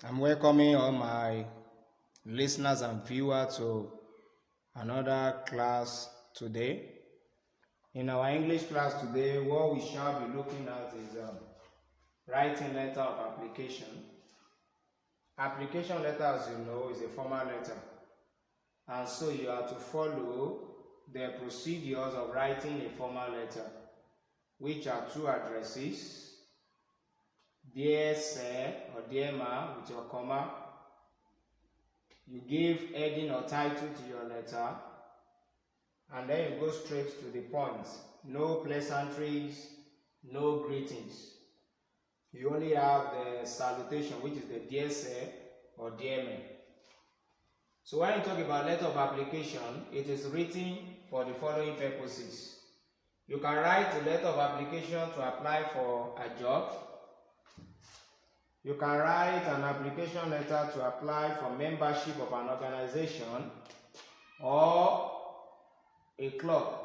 I'm welcoming all my listeners and viewers to another class today. In our English class today, what we shall be looking at is writing letter of application. Application letter, as you know, is a formal letter, and so you have to follow the procedures of writing a formal letter, which are two addresses: Dear Sir or Dear Ma with your comma. You give heading or title to your letter, and then you go straight to the point. No pleasantries, no greetings. You only have the salutation, which is the Dear Sir or Dear Me. So when you talk about letter of application, it is written for the following purposes. You can write a letter of application to apply for a job. You can write an application letter to apply for membership of an organization or a club.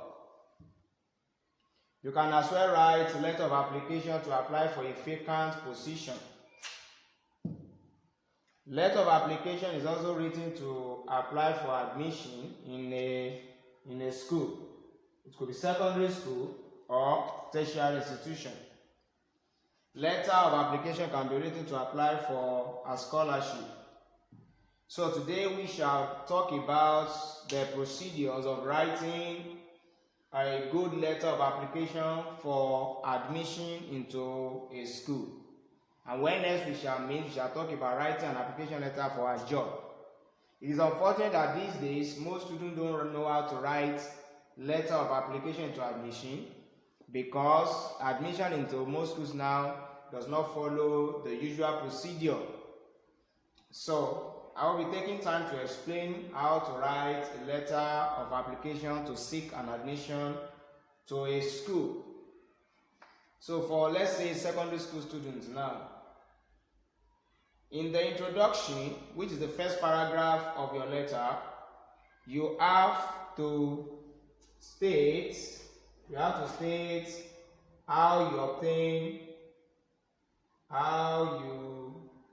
You can as well write a letter of application to apply for a vacant position. Letter of application is also written to apply for admission in a school. It could be secondary school or tertiary institution. Letter of application can be written to apply for a scholarship. So today we shall talk about the procedures of writing a good letter of application for admission into a school. And when next we shall meet, we shall talk about writing an application letter for a job. It is unfortunate that these days most students don't know how to write letter of application to admission, because admission into most schools now does not follow the usual procedure. So I will be taking time to explain how to write a letter of application to seek an admission to a school. So for, let's say, secondary school students now, in the introduction, which is the first paragraph of your letter, you have to state how you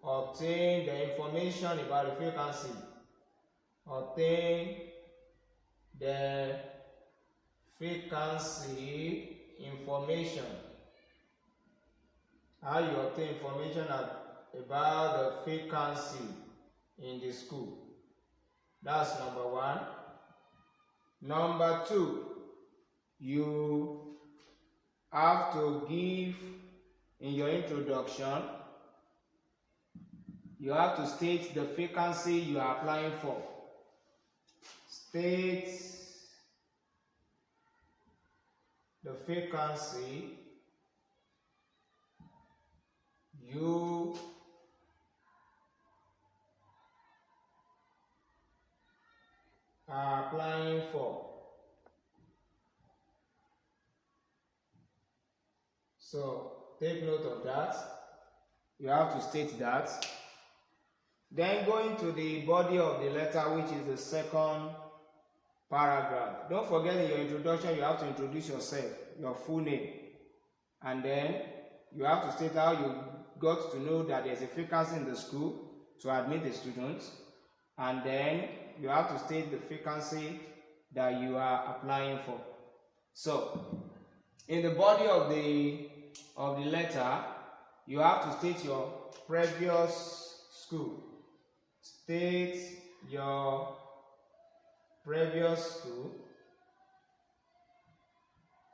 obtain the information about the vacancy. Obtain the vacancy information. How you obtain information about the vacancy in the school. That's number one. Number two, you have to give, in your introduction, you have to state the vacancy you are applying for. State the vacancy you are applying for. So take note of that. You have to state that. Then going to the body of the letter, which is the second paragraph. Don't forget, in your introduction you have to introduce yourself, your full name, and then you have to state how you got to know that there's a vacancy in the school to admit the students, and then you have to state the vacancy that you are applying for. So in the body of the letter, you have to state your previous school. State your previous school.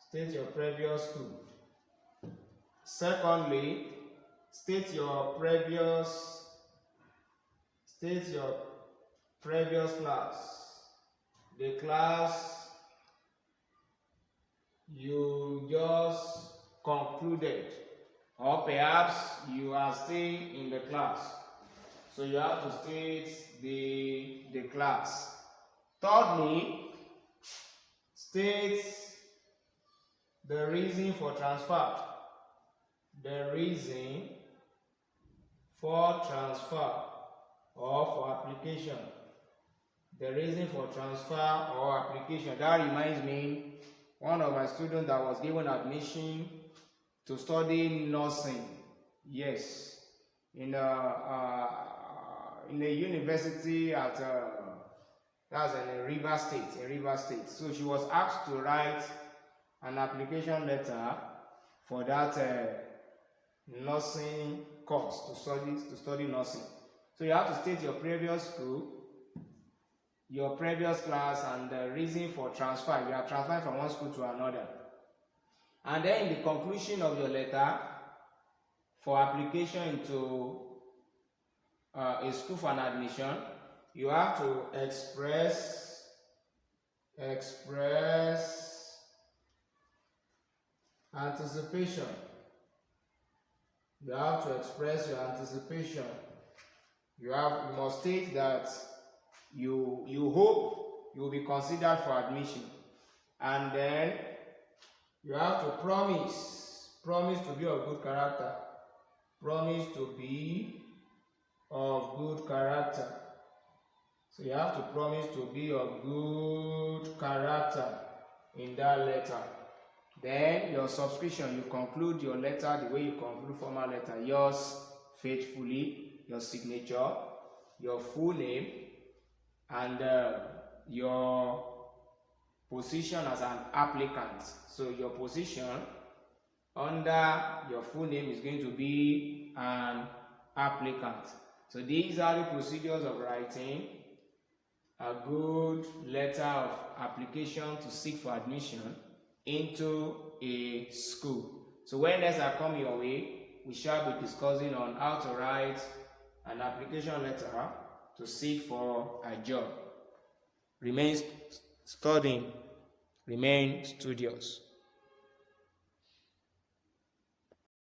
State your previous school. Secondly, state your previous class. The class you just concluded, or perhaps you are still in the class. So you have to state the class. Thirdly, state the reason for transfer. The reason for transfer or for application. The reason for transfer or application. That reminds me, one of my students that was given admission to study nursing. Yes. In in a university at that's in Rivers State. So she was asked to write an application letter for that nursing course to study nursing. So you have to state your previous school, your previous class, and the reason for transfer. You are transferring from one school to another. And then in the conclusion of your letter for application into a school for an admission, you have to express anticipation. You have to express your anticipation. You must state that you hope you will be considered for admission, and then you have to promise to be of good character. Promise to be of good character. So you have to promise to be of good character in that letter. Then your subscription, you conclude your letter the way you conclude formal letter. Yours faithfully, your signature, your full name, and your position as an applicant. So your position under your full name is going to be an applicant. So these are the procedures of writing a good letter of application to seek for admission into a school. So when next I come your way, we shall be discussing on how to write an application letter to seek for a job. Remain studying, remain studious.